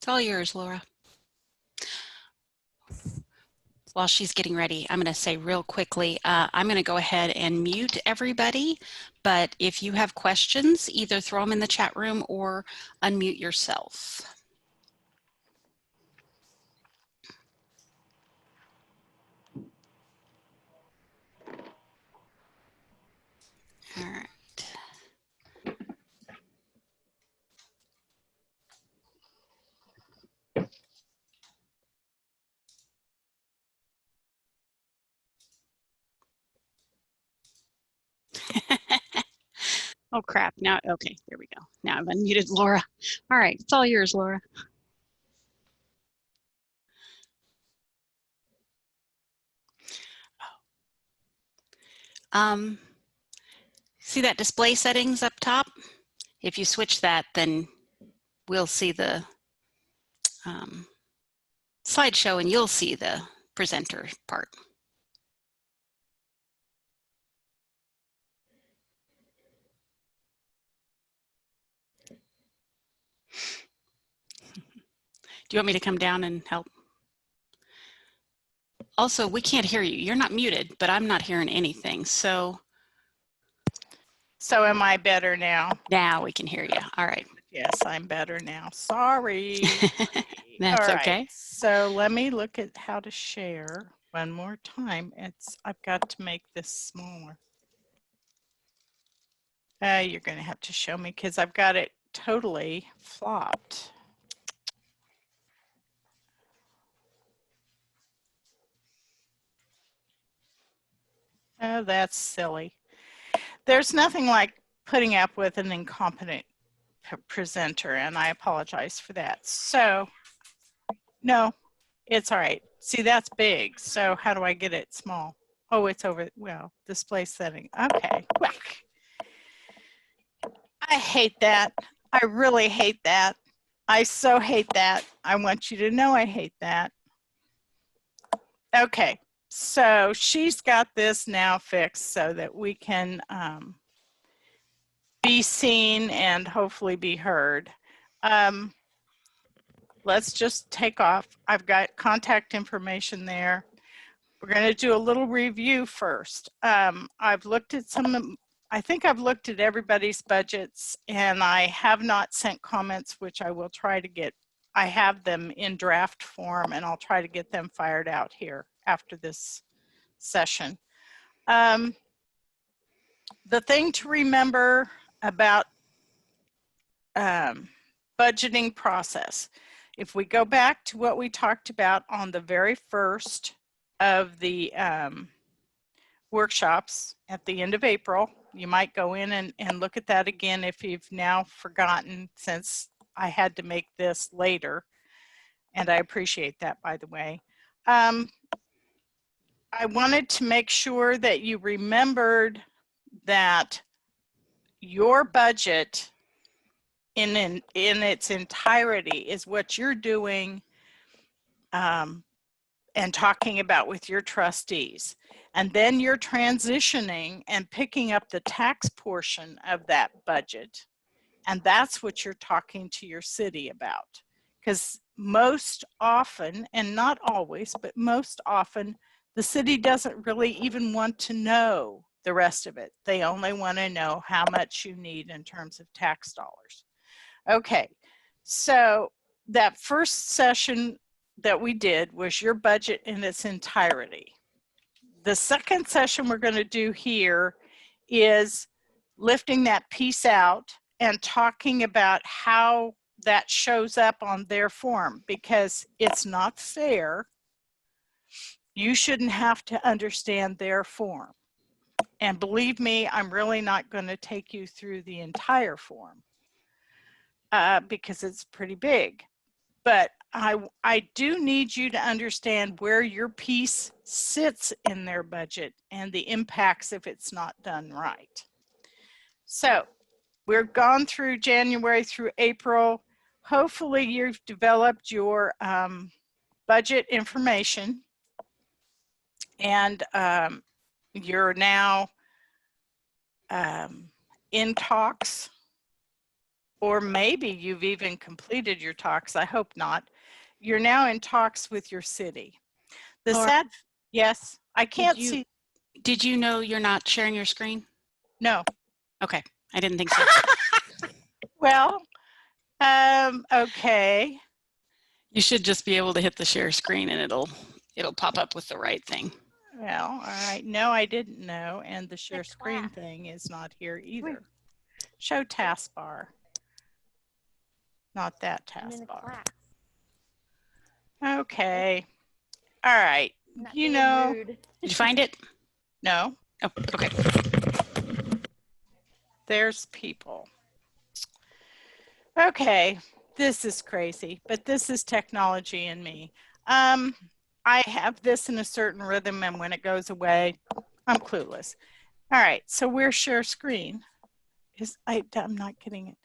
It's all yours, Laura. While she's getting ready, I'm going to say real quickly, I'm going to go ahead and mute everybody, but if you have questions, either throw them in the chat room or unmute yourself. All right. Oh crap, now, okay, there we go. Now I've unmuted Laura. All right, it's all yours, Laura. See that display settings up top? If you switch that, then we'll see the slideshow and you'll see the presenter part. Do you want me to come down and help? Also, we can't hear you. You're not muted, but I'm not hearing anything. So am I better now? Now we can hear you. All right. Yes, I'm better now. Sorry. That's All right. okay. So let me look at how to share one more time. I've got to make this smaller. You're going to have to show me because I've got it totally flopped. Oh, that's silly. There's nothing like putting up with an incompetent presenter, and I apologize for that. So, no, it's all right. See, that's big. So how do I get it small? Oh, it's over, well, display setting. Okay. I hate that. I really hate that. I so hate that. I want you to know I hate that. Okay, so she's got this now fixed so that we can be seen and hopefully be heard. Let's just take off. I've got contact information there. We're going to do a little review first. I've looked at I think I've looked at everybody's budgets and I have not sent comments, which I will try to get. I have them in draft form and I'll try to get them fired out here after this session. The thing to remember about budgeting process, if we go back to what we talked about on the very first of the workshops at the end of April, you might go in and look at that again if you've now forgotten, since I had to make this later, and I appreciate that, by the way. I wanted to make sure that you remembered that your budget in its entirety is what you're doing and talking about with your trustees. And then you're transitioning and picking up the tax portion of that budget. And that's what you're talking to your city about. Because most often, and not always, but most often, the city doesn't really even want to know the rest of it. They only want to know how much you need in terms of tax dollars. Okay, so that first session that we did was your budget in its entirety. The second session we're going to do here is lifting that piece out and talking about how that shows up on their form, because it's not fair. You shouldn't have to understand their form. And believe me, I'm really not going to take you through the entire form because it's pretty big. But I do need you to understand where your piece sits in their budget and the impacts if it's not done right. So we've gone through January through April. Hopefully you've developed your budget information, and you're now in talks or maybe you've even completed your talks. I hope not. You're now in talks with your city. The Laura, sad, yes, I can't see. Did you know you're not sharing your screen? No. Okay, I didn't think so. Well, okay. You should just be able to hit the share screen and it'll pop up with the right thing. Well, all right. No, I didn't know. And the share screen thing is not here either. Show taskbar. Not that taskbar. Okay. All right. You know. Did you find it? No. Oh, okay. There's people. Okay. This is crazy, but this is technology in me. I have this in a certain rhythm, and when it goes away, I'm clueless. All right, so where's share screen? I'm not getting it.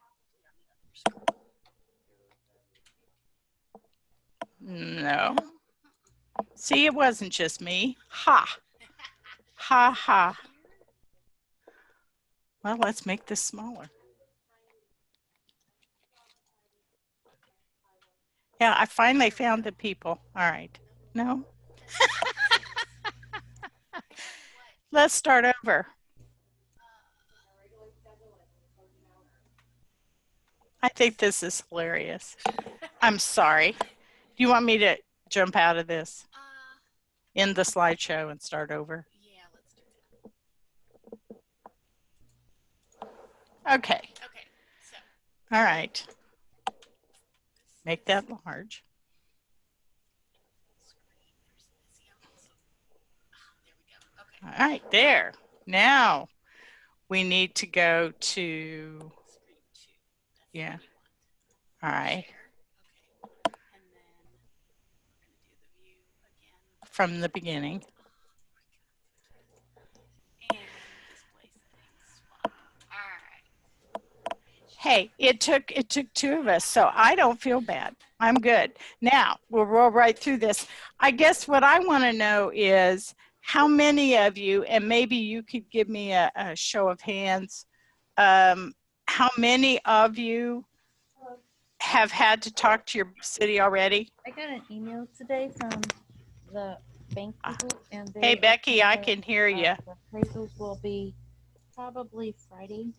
No. See, it wasn't just me. Ha. Ha ha. Well, let's make this smaller. Yeah, I finally found the people. All right. No. Let's start over. I think this is hilarious. I'm sorry. Do you want me to jump out of this? In the slideshow and start over? Yeah, let's do that. Okay. Okay. So. All right. Make that large. All right, there. Now we need to go to, yeah. All right. From the beginning. Hey, it took two of us, so I don't feel bad. I'm good. Now we'll roll right through this. I guess what I want to know is how many of you, and maybe you could give me a show of hands, how many of you have had to talk to your city already? I got an email today from the bank people, and they, hey Becky, I can hear you. The appraisals will be probably Friday.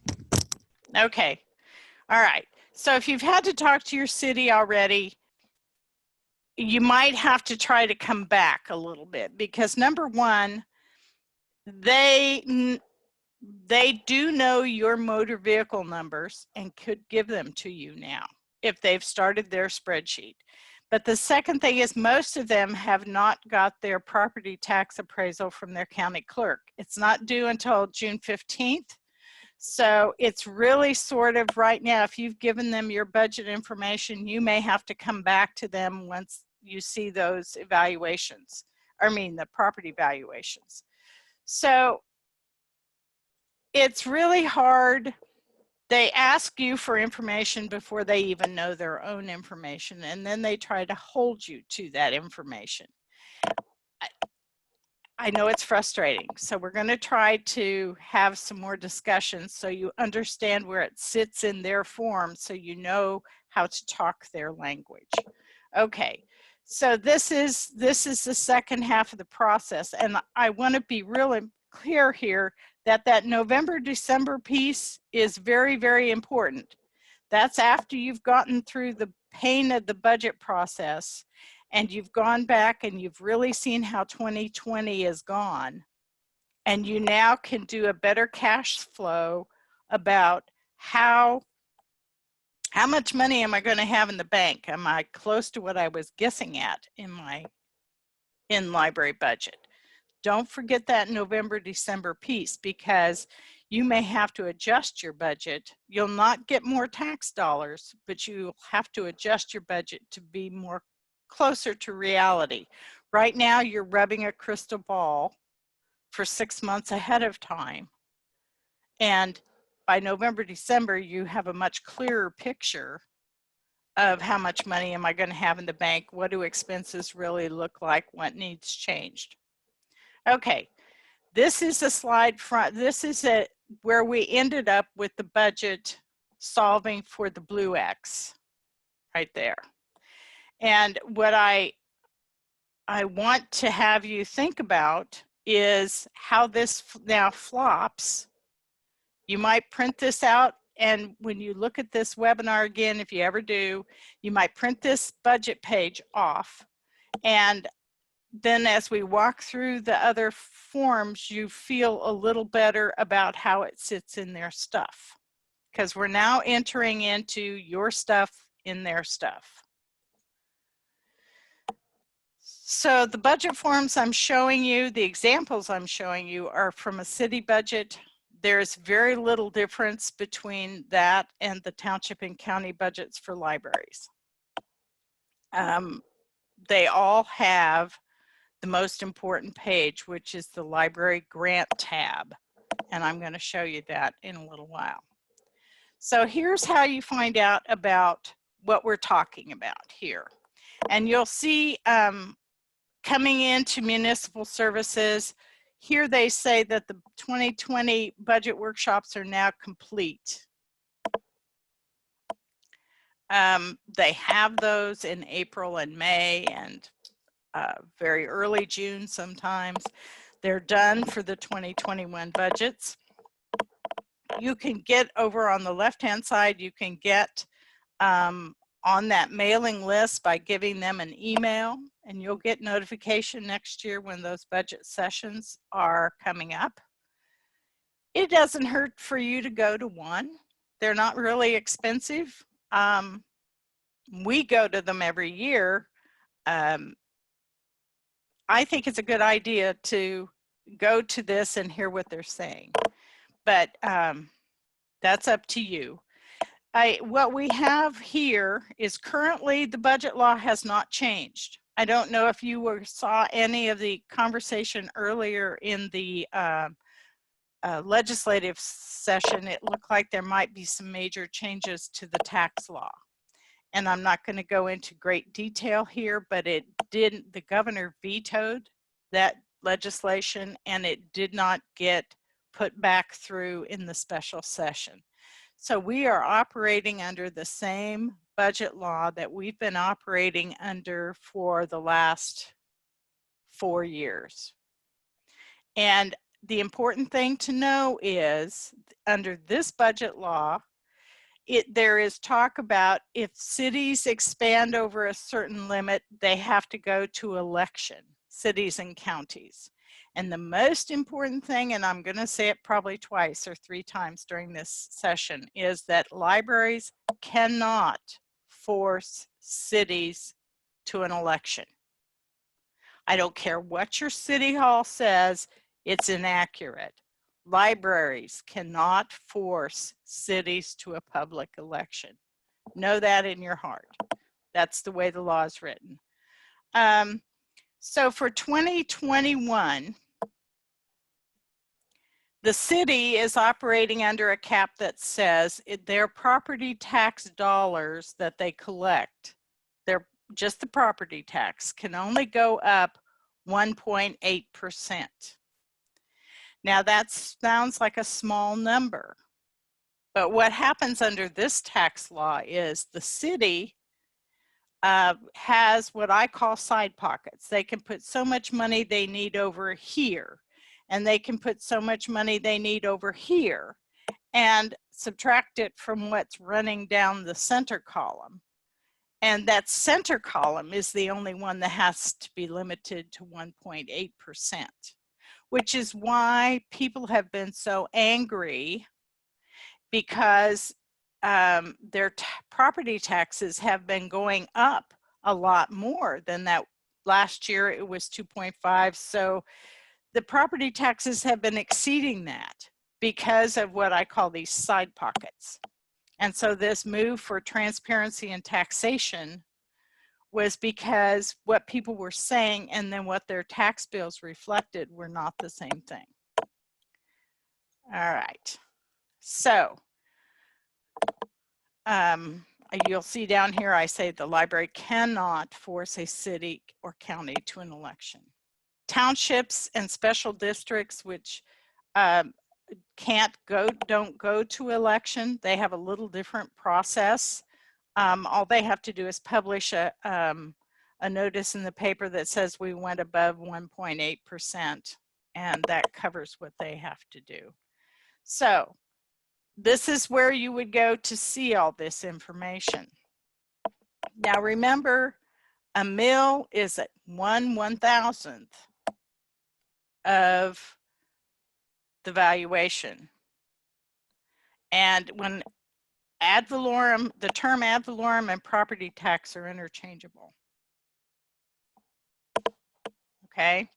Okay. All right. So if you've had to talk to your city already, you might have to try to come back a little bit, because number one, they do know your motor vehicle numbers and could give them to you now if they've started their spreadsheet. But the second thing is most of them have not got their property tax appraisal from their county clerk. It's not due until June 15th. So it's really sort of right now, if you've given them your budget information, you may have to come back to them once you see those evaluations, the property valuations. So it's really hard. They ask you for information before they even know their own information, and then they try to hold you to that information. I know it's frustrating, so we're going to try to have some more discussions so you understand where it sits in their form, so you know how to talk their language. Okay, so this is the second half of the process, and I want to be really clear here that November, December piece is very, very important. That's after you've gotten through the pain of the budget process and you've gone back and you've really seen how 2020 is gone. And you now can do a better cash flow about how much money am I going to have in the bank? Am I close to what I was guessing at in my in-library budget? Don't forget that November, December piece, because you may have to adjust your budget. You'll not get more tax dollars, but you'll have to adjust your budget to be more closer to reality. Right now, you're rubbing a crystal ball for 6 months ahead of time. And by November, December, you have a much clearer picture of how much money am I going to have in the bank? What do expenses really look like? What needs changed? Okay, this is a slide front. This is where we ended up with the budget solving for the blue X right there. And what I want to have you think about is how this now flops. You might print this out, and when you look at this webinar again, if you ever do, you might print this budget page off. And then as we walk through the other forms, you feel a little better about how it sits in their stuff. Because we're now entering into your stuff in their stuff. So the budget forms I'm showing you, the examples I'm showing you are from a city budget. There's very little difference between that and the township and county budgets for libraries. They all have the most important page, which is the library grant tab. And I'm going to show you that in a little while. So here's how you find out about what we're talking about here. And you'll see coming into municipal services, here they say that the 2020 budget workshops are now complete. They have those in April and May and very early June sometimes. They're done for the 2021 budgets. You can get over on the left-hand side, you can get on that mailing list by giving them an email, and you'll get notification next year when those budget sessions are coming up. It doesn't hurt for you to go to one. They're not really expensive. We go to them every year. I think it's a good idea to go to this and hear what they're saying, but that's up to you. What we have here is currently the budget law has not changed. I don't know if you saw any of the conversation earlier in the legislative session. It looked like there might be some major changes to the tax law. And I'm not going to go into great detail here, but it didn't, the governor vetoed that legislation and it did not get put back through in the special session. So we are operating under the same budget law that we've been operating under for the last 4 years. And the important thing to know is under this budget law, there is talk about if cities expand over a certain limit, they have to go to election, cities and counties. And the most important thing, and I'm going to say it probably twice or 3 times during this session, is that libraries cannot force cities to an election. I don't care what your city hall says, it's inaccurate. Libraries cannot force cities to a public election. Know that in your heart. That's the way the law is written. So for 2021, the city is operating under a cap that says their property tax dollars that they collect, just the property tax, can only go up 1.8%. Now that sounds like a small number, but what happens under this tax law is the city has what I call side pockets. They can put so much money they need over here, and they can put so much money they need over here and subtract it from what's running down the center column. And that center column is the only one that has to be limited to 1.8%. Which is why people have been so angry, because their property taxes have been going up a lot more than that. Last year it was 2.5, so the property taxes have been exceeding that because of what I call these side pockets. And so this move for transparency and taxation was because what people were saying and then what their tax bills reflected were not the same thing. All right, so you'll see down here I say the library cannot force a city or county to an election. Townships and special districts, which don't go to election, they have a little different process. All they have to do is publish a notice in the paper that says we went above 1.8%, and that covers what they have to do. So this is where you would go to see all this information. Now remember, a mill is at 1/1000th of the valuation. And when ad valorem, the term ad valorem and property tax are interchangeable. Okay.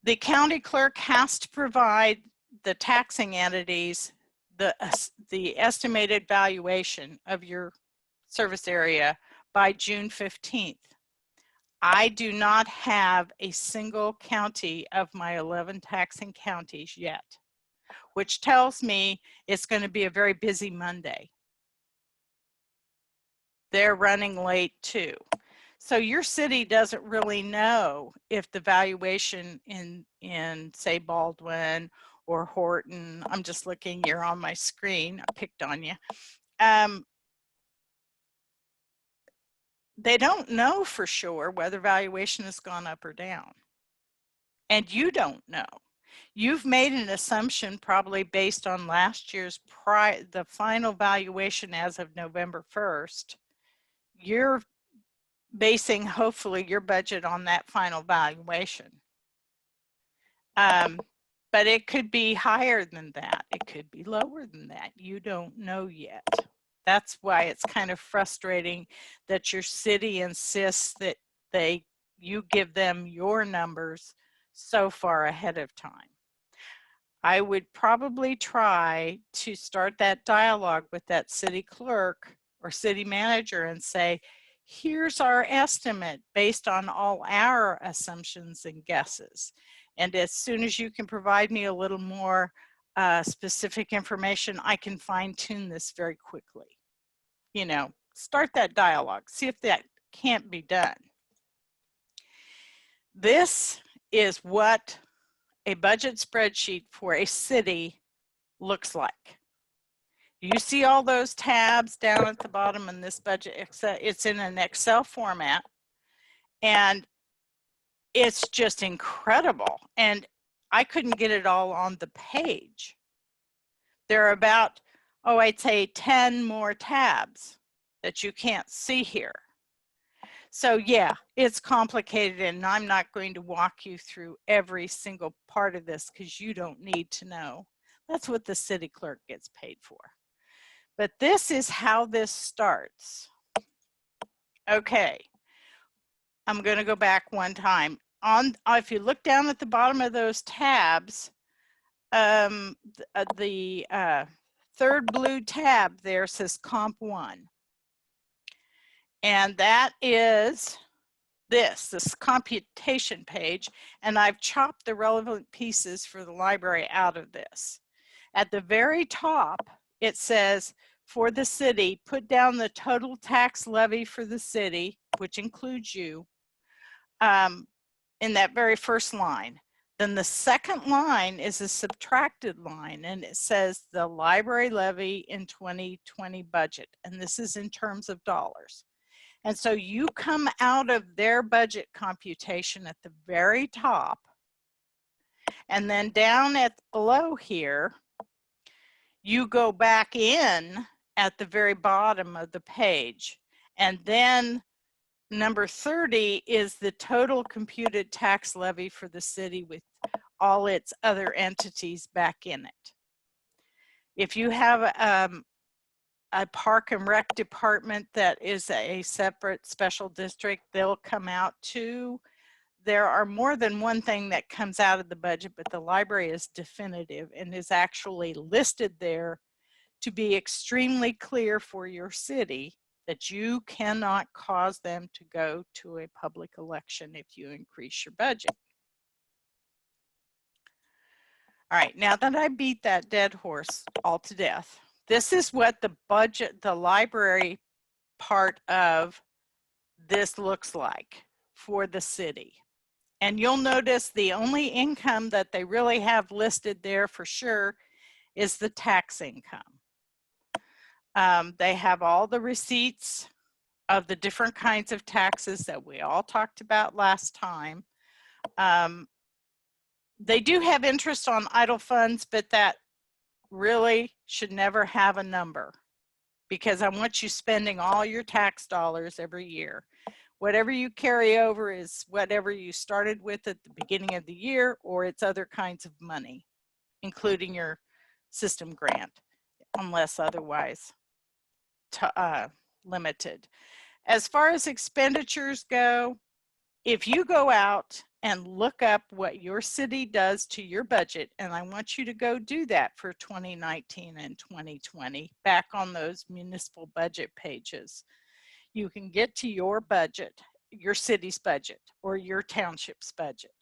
The county clerk has to provide the taxing entities the estimated valuation of your service area by June 15th. I do not have a single county of my 11 taxing counties yet, which tells me it's going to be a very busy Monday. They're running late too. So your city doesn't really know if the valuation in say Baldwin or Horton, I'm just looking, you're on my screen, I picked on you. They don't know for sure whether valuation has gone up or down. And you don't know. You've made an assumption probably based on last year's the final valuation as of November 1st. You're basing hopefully your budget on that final valuation. But it could be higher than that. It could be lower than that. You don't know yet. That's why it's kind of frustrating that your city insists that you give them your numbers so far ahead of time. I would probably try to start that dialogue with that city clerk or city manager and say, here's our estimate based on all our assumptions and guesses. And as soon as you can provide me a little more specific information, I can fine tune this very quickly. You know, start that dialogue, see if that can't be done. This is what a budget spreadsheet for a city looks like. You see all those tabs down at the bottom in this budget. It's in an Excel format, and it's just incredible. And I couldn't get it all on the page. There are about, oh, I'd say 10 more tabs that you can't see here. So yeah, it's complicated, and I'm not going to walk you through every single part of this because you don't need to know. That's what the city clerk gets paid for. But this is how this starts. Okay, I'm going to go back one time. If you look down at the bottom of those tabs, the third blue tab there says Comp 1. And that is this computation page, and I've chopped the relevant pieces for the library out of this. At the very top, it says, for the city, put down the total tax levy for the city, which includes you, in that very first line. Then the second line is a subtracted line, and it says the library levy in 2020 budget, and this is in terms of dollars. And so you come out of their budget computation at the very top, and then down at below here, you go back in at the very bottom of the page. And then number 30 is the total computed tax levy for the city with all its other entities back in it. If you have a park and rec department that is a separate special district, they'll come out too. There are more than one thing that comes out of the budget, but the library is definitive and is actually listed there to be extremely clear for your city that you cannot cause them to go to a public election if you increase your budget. All right, now that I beat that dead horse all to death, this is what the budget, the library part of this looks like for the city. And you'll notice the only income that they really have listed there for sure is the tax income. They have all the receipts of the different kinds of taxes that we all talked about last time. They do have interest on idle funds, but that really should never have a number, because I want you spending all your tax dollars every year. Whatever you carry over is whatever you started with at the beginning of the year, or it's other kinds of money, including your system grant, unless otherwise limited. As far as expenditures go, if you go out and look up what your city does to your budget, and I want you to go do that for 2019 and 2020, back on those municipal budget pages, you can get to your budget, your city's budget, or your township's budget,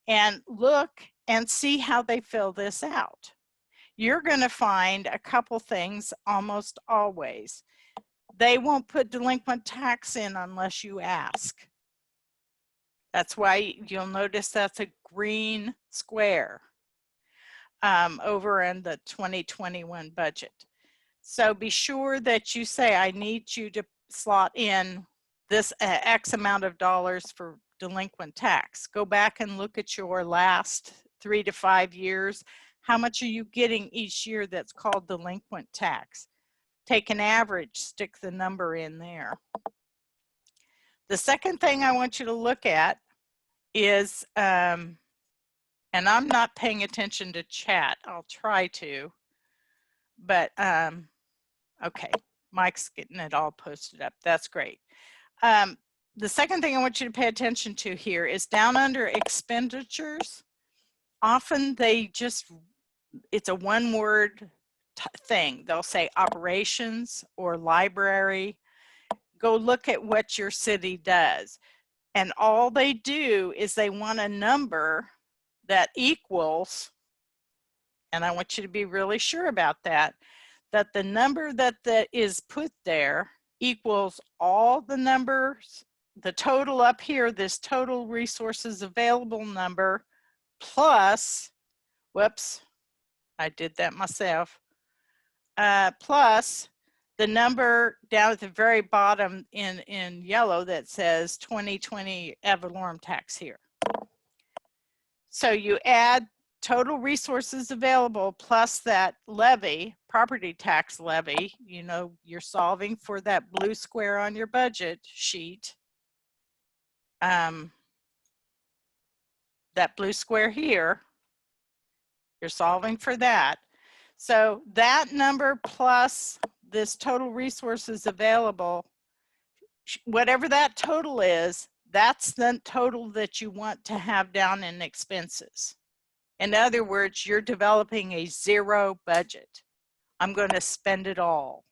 and look and see how they fill this out. You're going to find a couple things almost always. They won't put delinquent tax in unless you ask. That's why you'll notice that's a green square over in the 2021 budget. So be sure that you say, I need you to slot in this X amount of dollars for delinquent tax. Go back and look at your last 3 to 5 years. How much are you getting each year that's called delinquent tax? Take an average, stick the number in there. The second thing I want you to look at is, and I'm not paying attention to chat, I'll try to, but okay, Mike's getting it all posted up, that's great. The second thing I want you to pay attention to here is down under expenditures. Often they just, it's a one-word thing. They'll say operations or library. Go look at what your city does. And all they do is they want a number that equals, and I want you to be really sure about that, that the number that is put there equals all the numbers, the total up here, this total resources available number, plus, whoops, I did that myself, plus the number down at the very bottom in yellow that says 2020 ad valorem tax here. So you add total resources available plus that levy, property tax levy, you know, you're solving for that blue square on your budget sheet. That blue square here, you're solving for that. So that number plus this total resources available, whatever that total is, that's the total that you want to have down in expenses. In other words, you're developing a zero budget. I'm going to spend it all.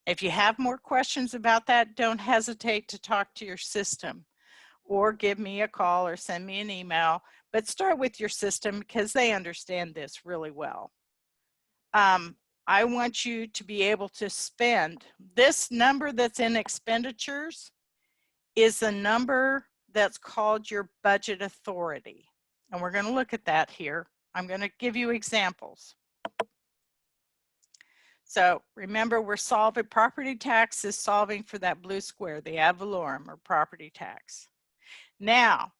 If you have more questions about that, don't hesitate to talk to your system or give me a call or send me an email, but start with your system because they understand this really well. I want you to be able to spend this number that's in expenditures is the number that's called your budget authority. And we're going to look at that here. I'm going to give you examples. So remember, we're solving, property tax is solving for that blue square, the ad valorem or property tax. Now,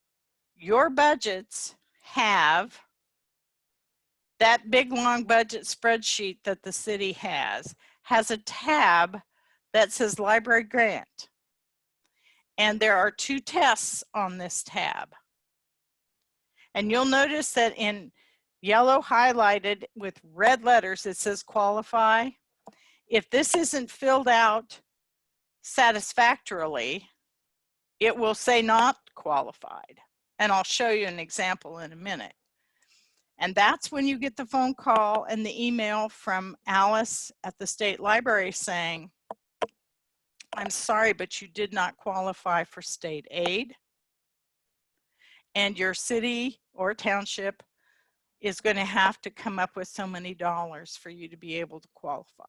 your budgets have that big long budget spreadsheet that the city has a tab that says library grant. And there are 2 tests on this tab. And you'll notice that in yellow highlighted with red letters, it says qualify. If this isn't filled out satisfactorily, it will say not qualified. And I'll show you an example in a minute. And that's when you get the phone call and the email from Alice at the state library saying, I'm sorry, but you did not qualify for state aid. And your city or township is going to have to come up with so many dollars for you to be able to qualify.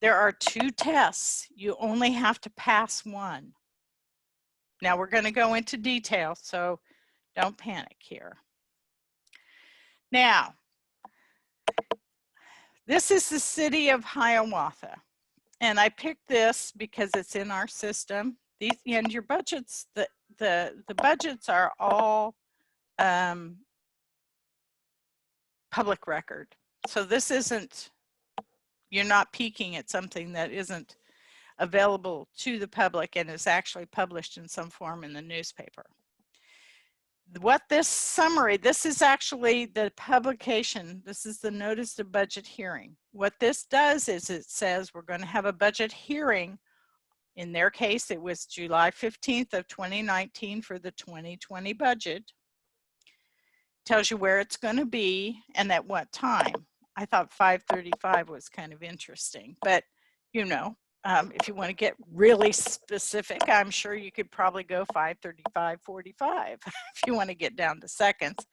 There are 2 tests. You only have to pass one. Now we're going to go into detail, so don't panic here. Now, This is the city of Hiawatha. And I picked this because it's in our system. These, and your budgets, the budgets are all public record. So this isn't, you're not peeking at something that isn't available to the public and is actually published in some form in the newspaper. What this summary, this is actually the publication. This is the notice of budget hearing. What this does is it says we're going to have a budget hearing. In their case, it was July 15th of 2019 for the 2020 budget. Tells you where it's going to be and at what time. I thought 5:35 was kind of interesting, but you know, if you want to get really specific, I'm sure you could probably go 5:35, 45 if you want to get down to seconds.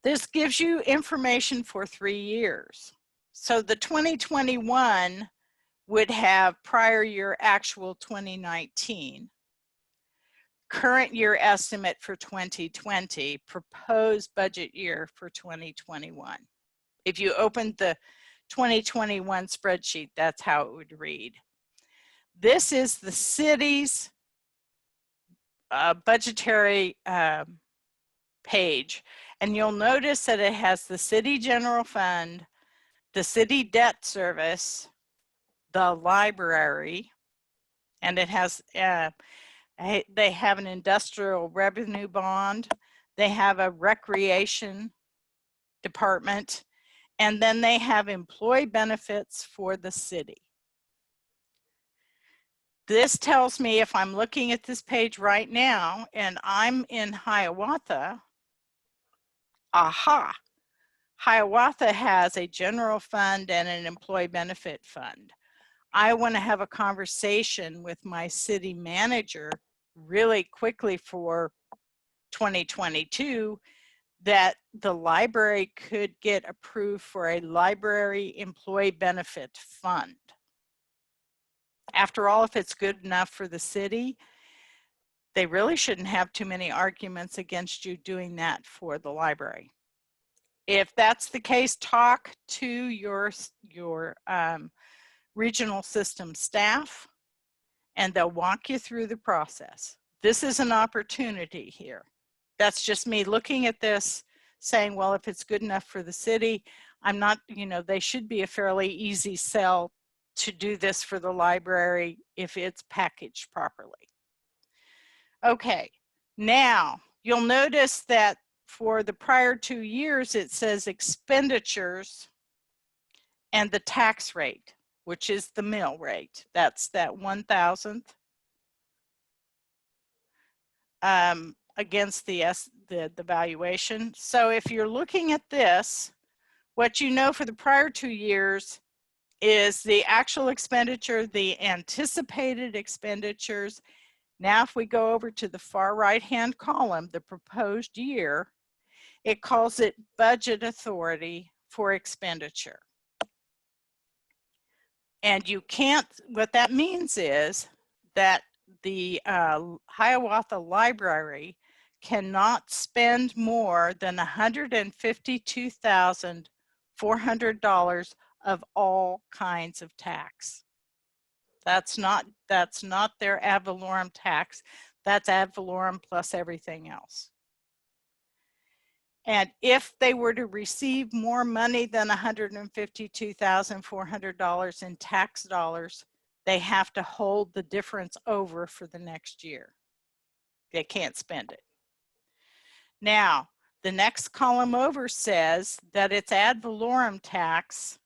This gives you information for 3 years. So the 2021 would have prior year actual 2019, current year estimate for 2020, proposed budget year for 2021. If you opened the 2021 spreadsheet, that's how it would read. This is the city's budgetary page, and you'll notice that it has the city general fund, the city debt service, the library, and it has they have an industrial revenue bond, they have a recreation department, and then they have employee benefits for the city. This tells me if I'm looking at this page right now and I'm in Hiawatha, aha, Hiawatha has a general fund and an employee benefit fund. I want to have a conversation with my city manager really quickly for 2022 that the library could get approved for a library employee benefit fund. After all, if it's good enough for the city, they really shouldn't have too many arguments against you doing that for the library. If that's the case, talk to your regional system staff and they'll walk you through the process. This is an opportunity here. That's just me looking at this saying, well, if it's good enough for the city, I'm not, you know, they should be a fairly easy sell to do this for the library if it's packaged properly. Okay, now you'll notice that for the prior 2 years, it says expenditures and the tax rate, which is the mill rate. That's that 1,000th against the valuation. So if you're looking at this, what you know for the prior 2 years is the actual expenditure, the anticipated expenditures. Now, if we go over to the far right-hand column, the proposed year, it calls it budget authority for expenditure. And you can't, what that means is that the Hiawatha Library cannot spend more than $152,400 of all kinds of tax. That's not their ad valorem tax. That's ad valorem plus everything else. And if they were to receive more money than $152,400 in tax dollars, they have to hold the difference over for the next year. They can't spend it. Now, the next column over says that it's ad valorem tax,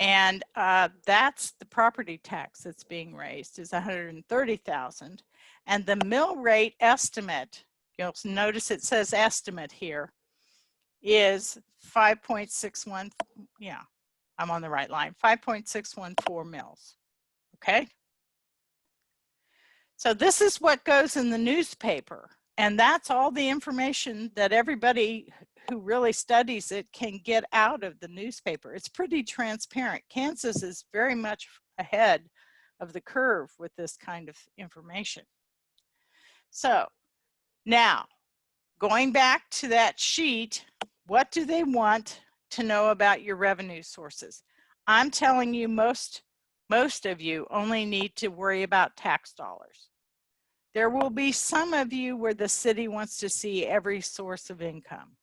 and that's the property tax that's being raised is $130,000, and the mill rate estimate, you'll notice it says estimate here, is 5.61, yeah, I'm on the right line, 5.614 mils, okay? So this is what goes in the newspaper, and that's all the information that everybody who really studies it can get out of the newspaper. It's pretty transparent. Kansas is very much ahead of the curve with this kind of information. So now, going back to that sheet What do they want to know about your revenue sources? I'm telling you, most of you only need to worry about tax dollars. There will be some of you where the city wants to see every source of income.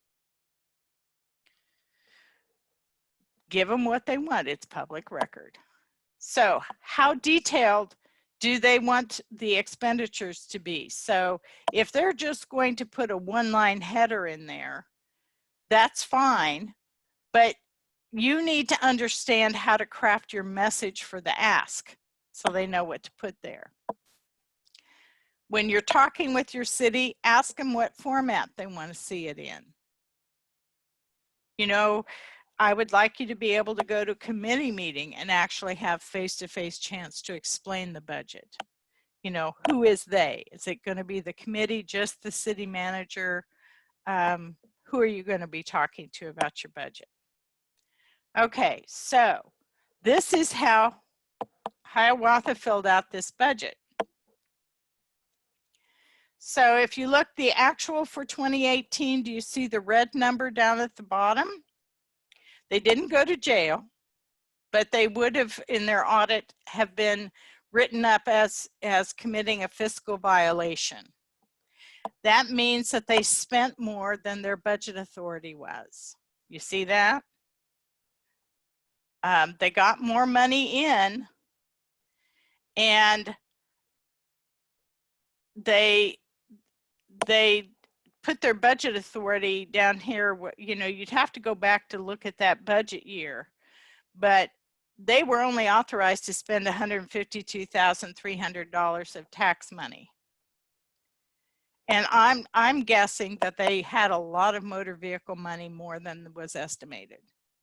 Give them what they want. It's public record. So how detailed do they want the expenditures to be? So if they're just going to put a one-line header in there, that's fine, but you need to understand how to craft your message for the ask so they know what to put there. When you're talking with your city, ask them what format they want to see it in. You know, I would like you to be able to go to a committee meeting and actually have face-to-face chance to explain the budget. You know, who is they? Is it going to be the committee, just the city manager? Who are you going to be talking to about your budget? Okay, so this is how Hiawatha filled out this budget. So if you look the actual for 2018, do you see the red number down at the bottom? They didn't go to jail, but they would have in their audit have been written up as committing a fiscal violation. That means that they spent more than their budget authority was. You see that? They got more money in, and they put their budget authority down here. You know, you'd have to go back to look at that budget year, but they were only authorized to spend $152,300 of tax money. And I'm guessing that they had a lot of motor vehicle money more than was estimated,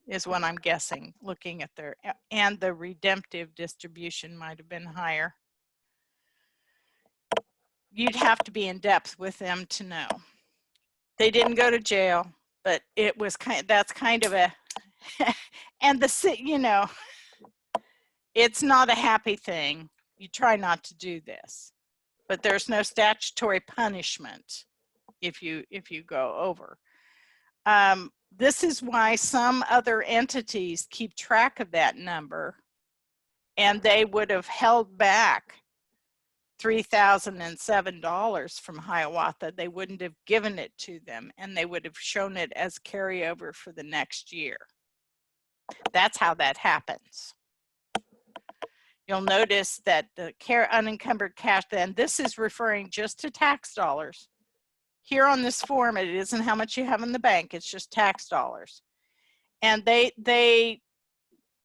is what I'm guessing, looking at their, and the redemptive distribution might have been higher. You'd have to be in depth with them to know. They didn't go to jail, but it was that's kind of a, and you know, it's not a happy thing. You try not to do this, but there's no statutory punishment if you go over. This is why some other entities keep track of that number, and they would have held back $3,007 from Hiawatha. They wouldn't have given it to them, and they would have shown it as carryover for the next year. That's how that happens. You'll notice that the unencumbered cash, then this is referring just to tax dollars. Here on this form, it isn't how much you have in the bank, it's just tax dollars. And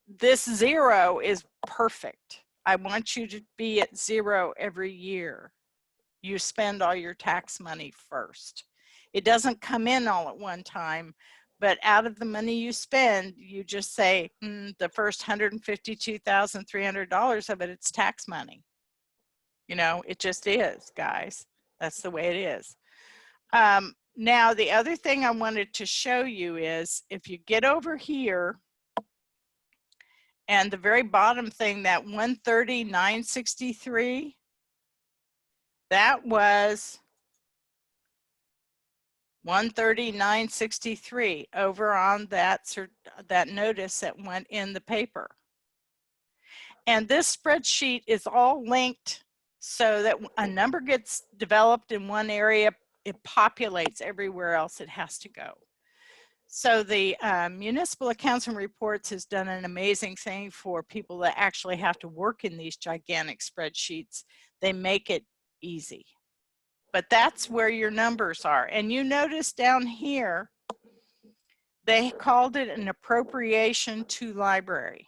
this zero is perfect. I want you to be at zero every year. You spend all your tax money first. It doesn't come in all at one time, but out of the money you spend, you just say, the first $152,300 of it, it's tax money. You know, it just is, guys. That's the way it is. Now, the other thing I wanted to show you is if you get over here, and the very bottom thing, that 130,963, that was 130,963 over on that notice that went in the paper. And this spreadsheet is all linked so that a number gets developed in one area, it populates everywhere else it has to go. So the Municipal Accounts and Reports has done an amazing thing for people that actually have to work in these gigantic spreadsheets. They make it easy. But that's where your numbers are. And you notice down here, they called it an appropriation to library.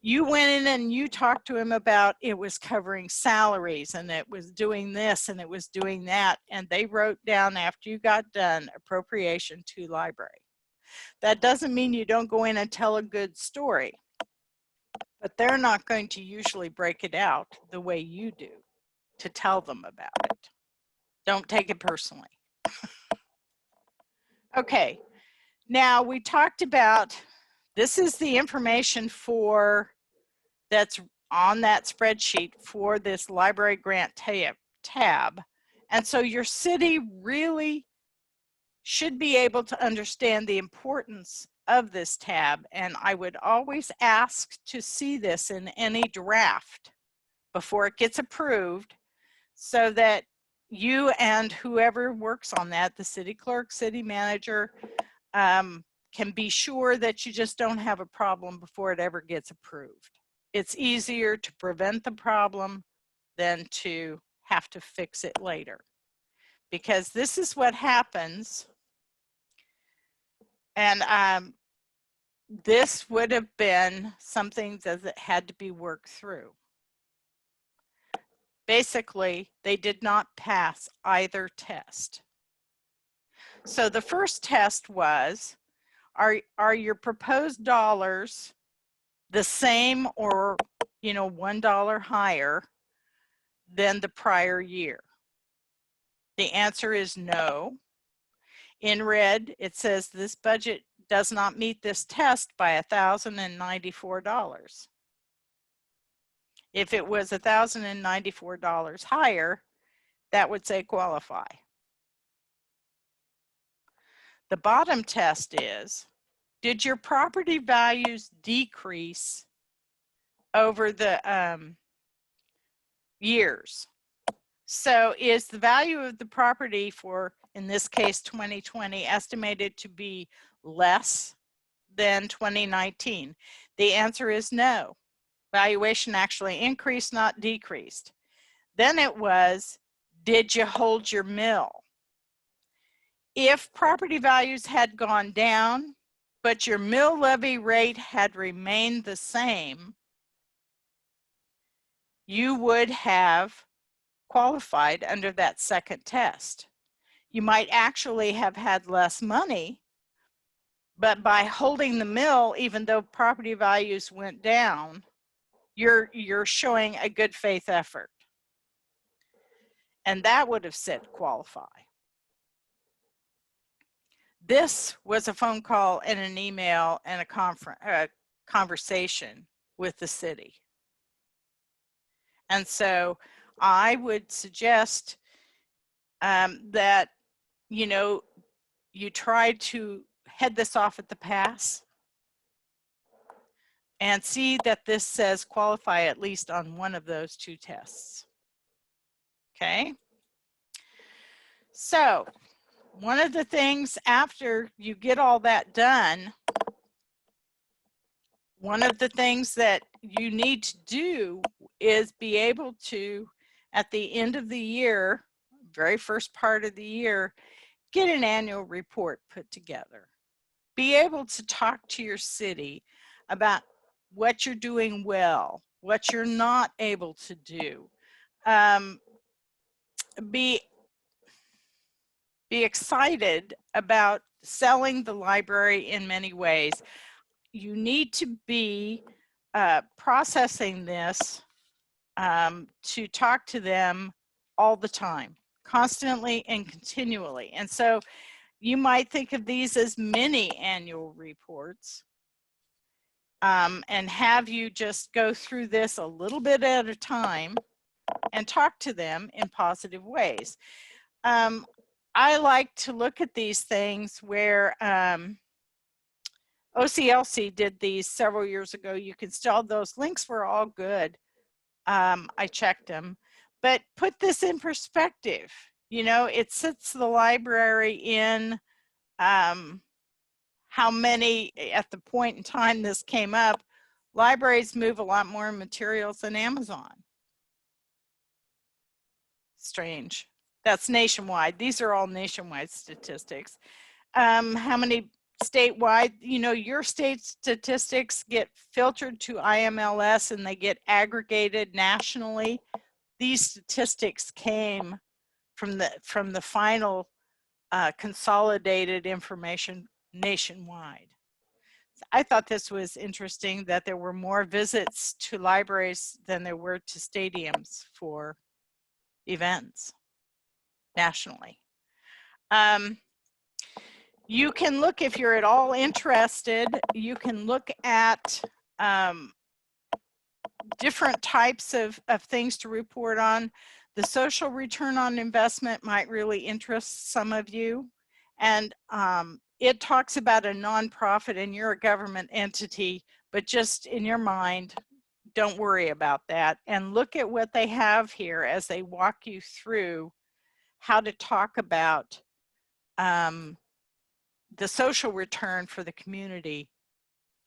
You went in and you talked to him about it was covering salaries and it was doing this and it was doing that. And they wrote down after you got done, appropriation to library. That doesn't mean you don't go in and tell a good story, but they're not going to usually break it out the way you do to tell them about it. Don't take it personally. Okay, now we talked about, this is the information for, that's on that spreadsheet for this library grant tab. And so your city really should be able to understand the importance of this tab, and I would always ask to see this in any draft before it gets approved, so that you and whoever works on that, the city clerk, city manager, can be sure that you just don't have a problem before it ever gets approved. It's easier to prevent the problem than to have to fix it later, because this is what happens. And this would have been something that had to be worked through. Basically, they did not pass either test. So the first test was, are your proposed dollars the same or, you know, $1 higher than the prior year? The answer is no. In red, it says this budget does not meet this test by $1,094. If it was $1,094 higher, that would say qualify. The bottom test is, did your property values decrease over the years? So is the value of the property for, in this case, 2020, estimated to be less than 2019? The answer is no. Valuation actually increased, not decreased. Then it was, did you hold your mill? If property values had gone down, but your mill levy rate had remained the same, you would have qualified under that second test. You might actually have had less money, but by holding the mill, even though property values went down, you're showing a good faith effort. And that would have said qualify. This was a phone call and an email and a conversation with the city. And so I would suggest that, you know, you try to head this off at the pass and see that this says qualify at least on one of those two tests. Okay. So one of the things after you get all that done, one of the things that you need to do is be able to, at the end of the year, very first part of the year, get an annual report put together. Be able to talk to your city about what you're doing well, what you're not able to do. Be excited about selling the library in many ways. You need to be processing this to talk to them all the time, constantly and continually. And so you might think of these as mini annual reports, and have you just go through this a little bit at a time and talk to them in positive ways. I like to look at these things where OCLC did these several years ago. You can still, those links were all good. I checked them, but put this in perspective. You know, it sits the library in how many, at the point in time this came up, libraries move a lot more materials than Amazon. Strange. That's nationwide. These are all nationwide statistics. How many statewide, you know, your state statistics get filtered to IMLS and they get aggregated nationally. These statistics came from the final consolidated information nationwide. I thought this was interesting that there were more visits to libraries than there were to stadiums for events nationally. You can look, if you're at all interested, you can look at different types of things to report on. The social return on investment might really interest some of you. And it talks about a nonprofit and you're a government entity, but just in your mind, don't worry about that. And look at what they have here as they walk you through how to talk about the social return for the community.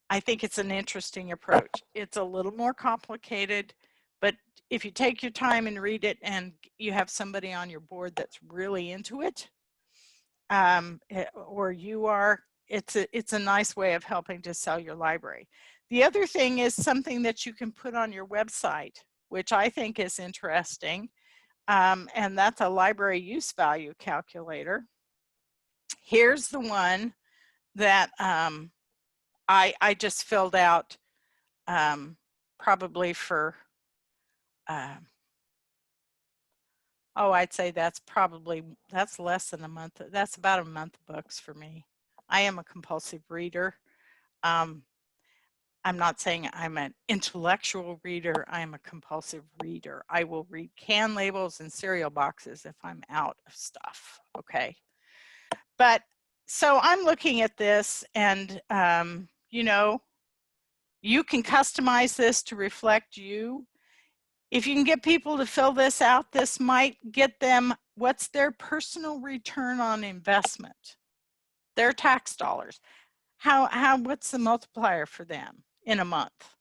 I think it's an interesting approach. It's a little more complicated, but if you take your time and read it and you have somebody on your board that's really into it, or you are, it's a nice way of helping to sell your library. The other thing is something that you can put on your website, which I think is interesting, and that's a library use value calculator. Here's the one that I just filled out probably for, I'd say that's less than a month. That's about a month of books for me. I am a compulsive reader. I'm not saying I'm an intellectual reader. I am a compulsive reader. I will read can labels and cereal boxes if I'm out of stuff, okay? But so I'm looking at this and, you know, you can customize this to reflect you. If you can get people to fill this out, this might get them, what's their personal return on investment? Their tax dollars. What's the multiplier for them in a month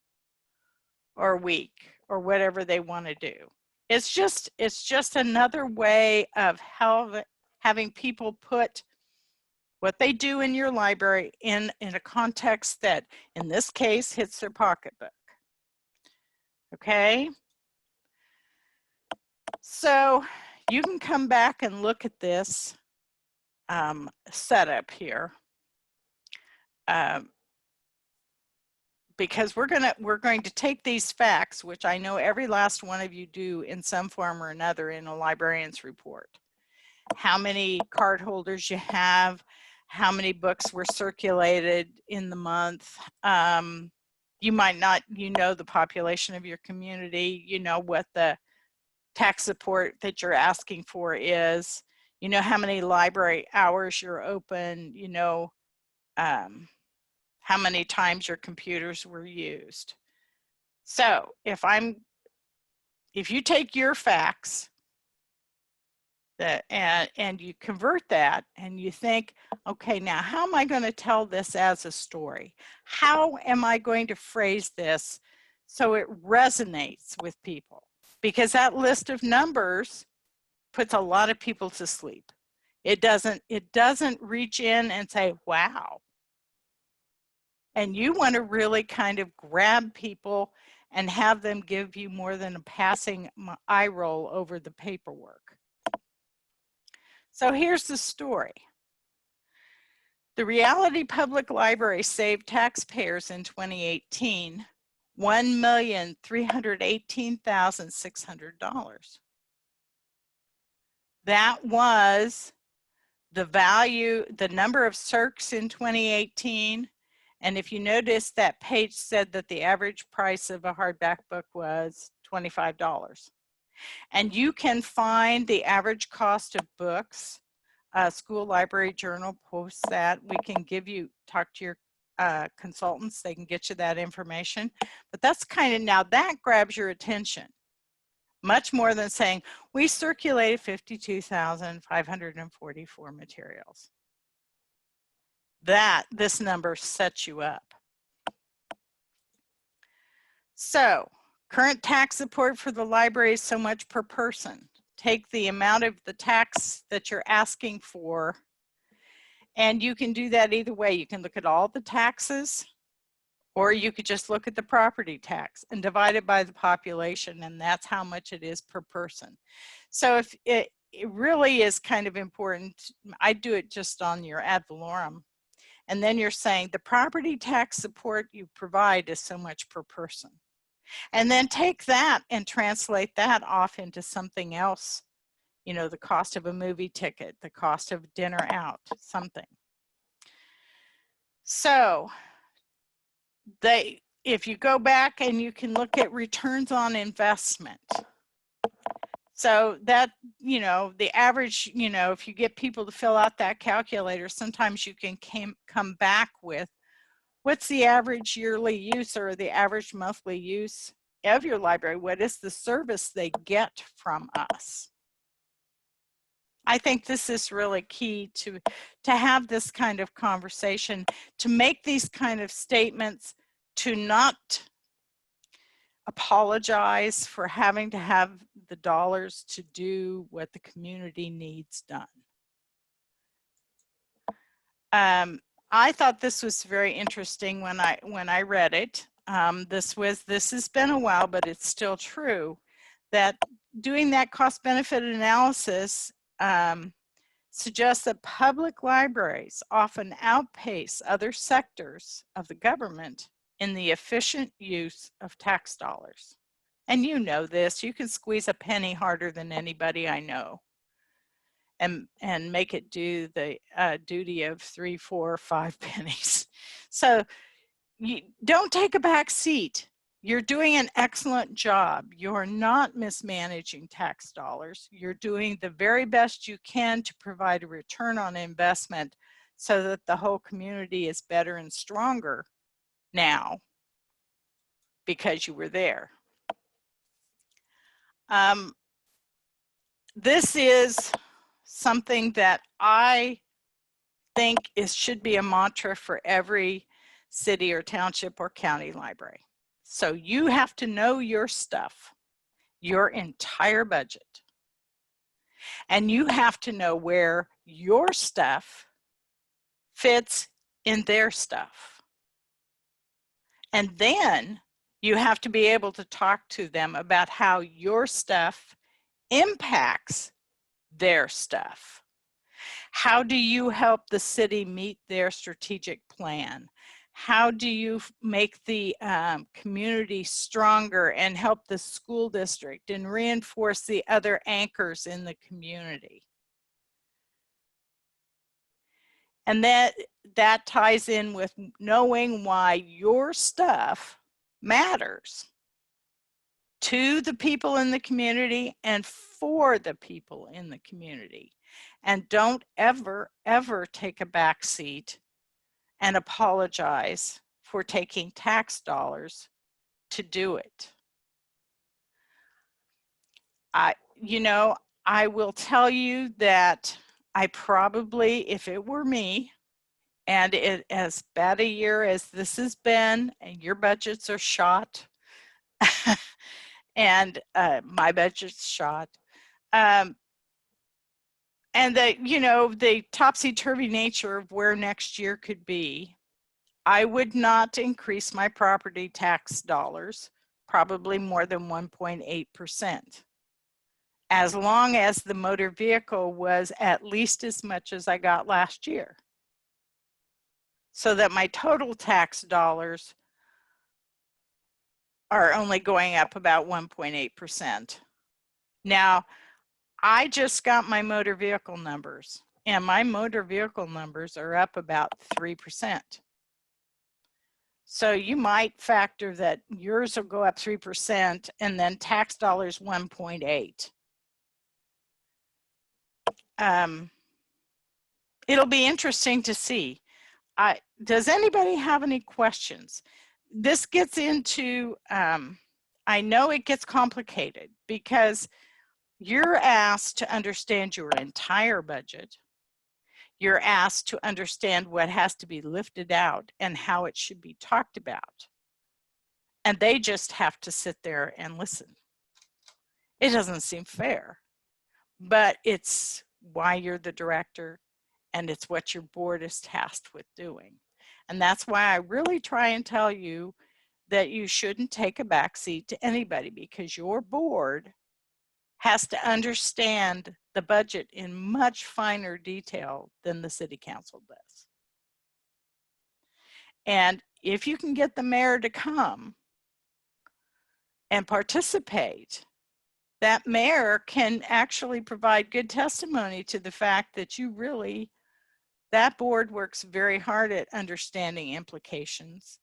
or a week or whatever they want to do? It's just another way of having people put what they do in your library in a context that, in this case, hits their pocketbook. Okay? So you can come back and look at this setup here, because we're going to take these facts, which I know every last one of you do in some form or another in a librarian's report. How many card holders you have, how many books were circulated in the month. You might not, you know, the population of your community, you know what the tax support that you're asking for is, you know how many library hours you're open, you know how many times your computers were used. So if you take your facts and you convert that and you think, okay, now how am I going to tell this as a story? How am I going to phrase this so it resonates with people? Because that list of numbers puts a lot of people to sleep. It doesn't reach in and say, wow. And you want to really kind of grab people and have them give you more than a passing eye roll over the paperwork. So here's the story. The Reality Public Library saved taxpayers in 2018 $1,318,600. That was the value, the number of circs in 2018. And if you notice, that page said that the average price of a hardback book was $25. And you can find the average cost of books. School Library Journal posts that. We can give you, talk to your consultants, they can get you that information. But that's kind of, now that grabs your attention. Much more than saying, we circulated 52,544 materials. This number sets you up. So, current tax support for the library is so much per person. Take the amount of the tax that you're asking for, and you can do that either way. You can look at all the taxes, or you could just look at the property tax and divide it by the population, and that's how much it is per person. So if it really is kind of important, I do it just on your ad valorem. And then you're saying the property tax support you provide is so much per person. And then take that and translate that off into something else. You know, the cost of a movie ticket, the cost of dinner out, something. So if you go back and you can look at returns on investment, So that, you know, the average, you know, if you get people to fill out that calculator, sometimes you can come back with what's the average yearly use or the average monthly use of your library? What is the service they get from us? I think this is really key to have this kind of conversation, to make these kind of statements, to not apologize for having to have the dollars to do what the community needs done. I thought this was very interesting when I read it. This has been a while, but it's still true that doing that cost benefit analysis suggests that public libraries often outpace other sectors of the government in the efficient use of tax dollars. And you know this, you can squeeze a penny harder than anybody I know and make it do the duty of 3, 4, 5 pennies. So you don't take a back seat. You're doing an excellent job. You're not mismanaging tax dollars. You're doing the very best you can to provide a return on investment so that the whole community is better and stronger now because you were there. This is something that I think should be a mantra for every city or township or county library. So you have to know your stuff, your entire budget. And you have to know where your stuff fits in their stuff. And then you have to be able to talk to them about how your stuff impacts their stuff. How do you help the city meet their strategic plan? How do you make the community stronger and help the school district and reinforce the other anchors in the community? And that ties in with knowing why your stuff matters to the people in the community and for the people in the community. And don't ever, ever take a back seat and apologize for taking tax dollars to do it. I will tell you that I probably, if it were me, and it as bad a year as this has been, and your budgets are shot, and my budget's shot, and the topsy-turvy nature of where next year could be, I would not increase my property tax dollars, probably more than 1.8%, as long as the motor vehicle was at least as much as I got last year, so that my total tax dollars are only going up about 1.8%. Now, I just got my motor vehicle numbers, and my motor vehicle numbers are up about 3%. So you might factor that yours will go up 3% and then tax dollars 1.8. It'll be interesting to see. Does anybody have any questions? This gets into, I know it gets complicated because you're asked to understand your entire budget. You're asked to understand what has to be lifted out and how it should be talked about. And they just have to sit there and listen. It doesn't seem fair, but it's why you're the director and it's what your board is tasked with doing. And that's why I really try and tell you that you shouldn't take a backseat to anybody, because your board has to understand the budget in much finer detail than the city council does. And if you can get the mayor to come and participate, that mayor can actually provide good testimony to the fact that that board works very hard at understanding implications,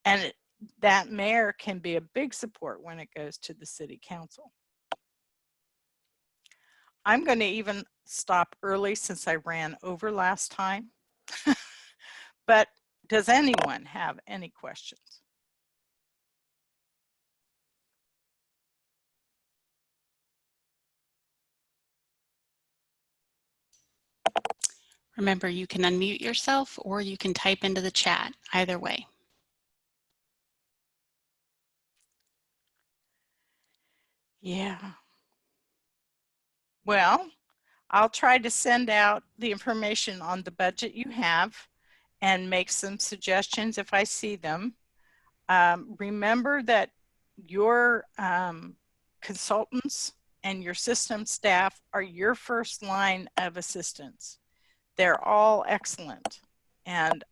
and that mayor can be a big support when it goes to the city council. I'm going to even stop early since I ran over last time. But does anyone have any questions? Remember, you can unmute yourself or you can type into the chat, either way. Yeah. Well, I'll try to send out the information on the budget you have and make some suggestions if I see them. Remember that your consultants and your system staff are your first line of assistance. They're all excellent. And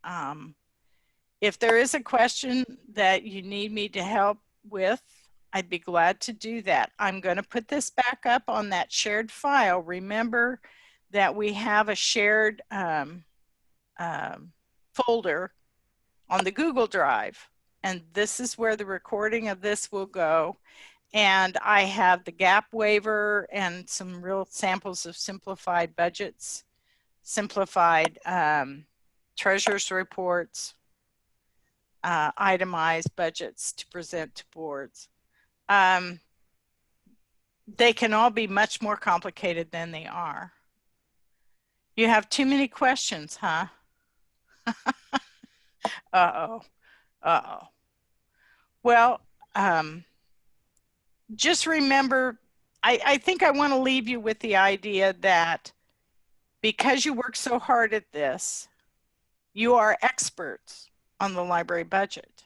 if there is a question that you need me to help with, I'd be glad to do that. I'm going to put this back up on that shared file. Remember that we have a shared folder on the Google Drive. And this is where the recording of this will go. And I have the gap waiver and some real samples of simplified budgets, simplified treasurer's reports, itemized budgets to present to boards. They can all be much more complicated than they are. You have too many questions, huh? Uh-oh. Uh-oh. Well, just remember, I think I want to leave you with the idea that because you work so hard at this, you are experts on the library budget.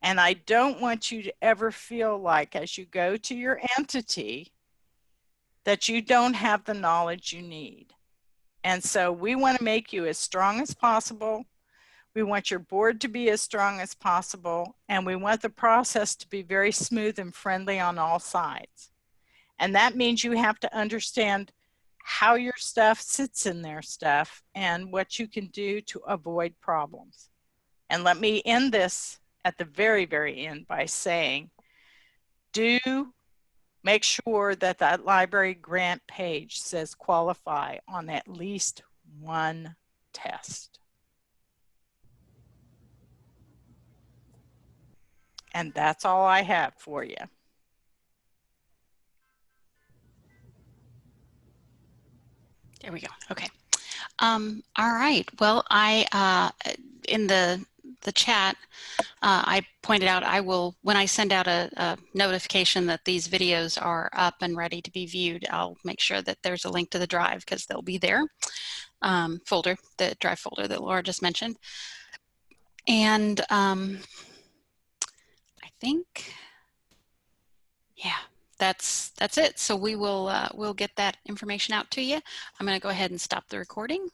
And I don't want you to ever feel like as you go to your entity that you don't have the knowledge you need. And so we want to make you as strong as possible. We want your board to be as strong as possible. And we want the process to be very smooth and friendly on all sides. And that means you have to understand how your stuff sits in their stuff and what you can do to avoid problems. And let me end this at the very, very end by saying, do make sure that that library grant page says qualify on at least one test. And that's all I have for you. There we go. Okay. All right. Well, in the chat, I pointed out I will, when I send out a notification that these videos are up and ready to be viewed, I'll make sure that there's a link to the drive because they'll be there. Folder, the drive folder that Laura just mentioned. And I think, yeah, that's it. So we will we'll get that information out to you. I'm going to go ahead and stop the recording.